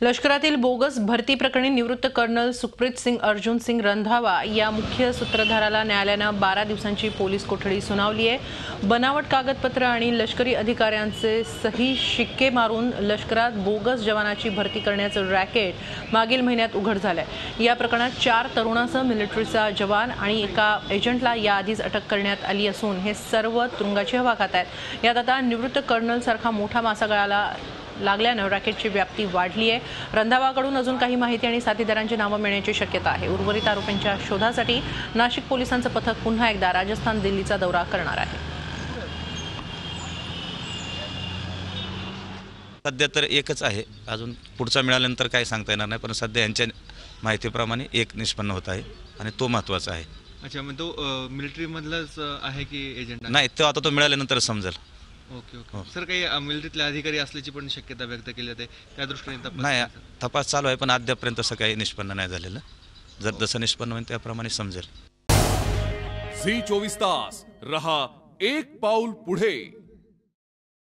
लष्करातील बोगस भरती प्रकरणी निवृत्त कर्नल सुखप्रीत सिंग अर्जुन सिंग रंधावा या मुख्य सूत्रधाराला न्यायालयानं 12 दिवसांची पोलीस कोठडी सुनावली आहे। बनावट कागदपत्र आणि लष्करी अधिकाऱ्यांचे सही शिक्के मारून लष्करात बोगस जवानाची भरती करण्याचं रॅकेट मागील महिन्यात उघड झालंय। या प्रकरणात 4 तरुणांसह मिलिटरीचा जवान आणि एका एजंटला याआधीच अटक करण्यात आली असून हे सर्व तुरुंगाची हवा खात आहेत। यात आता निवृत्त कर्नल सारखा मोठा मासा गळाला लागल्यानं रॅकेटची व्याप्ती वाढली आहे। रंधावाकडून अजून काही माहिती आणि साथीदारांची नावं मिळण्याची शक्यता आहे। उर्वरित आरोपींच्या शोधासाठी नाशिक पोलिसांचं पथक पुन्हा एकदा राजस्थान दिल्लीचा दौरा करणार आहे। सध्या तर एकच आहे, अजून पुढचा मिळाल्यानंतर काय सांगता येणार नाही, पण सध्या यांच्या माहितीप्रमाणे एक निष्पन्न होत आहे आणि तो महत्त्वाचा आहे। अच्छा, मग तो मिलिटरी मधलाच आहे की एजंट नाही, तो आता तो मिळाल्यानंतर समजेल। ओके ओके सर, काही मिलिटरीतले अधिकारी असल्याची पण शक्यता व्यक्त केली जाते, त्या दृष्टीने नाही, तपास चालू आहे, पण अद्यापर्यंत असं काही निष्पन्न नाही झालेलं। जर जसं निष्पन्न होईल त्याप्रमाणे समजेल। झी 24 तास रहा एक पाऊल पुढे।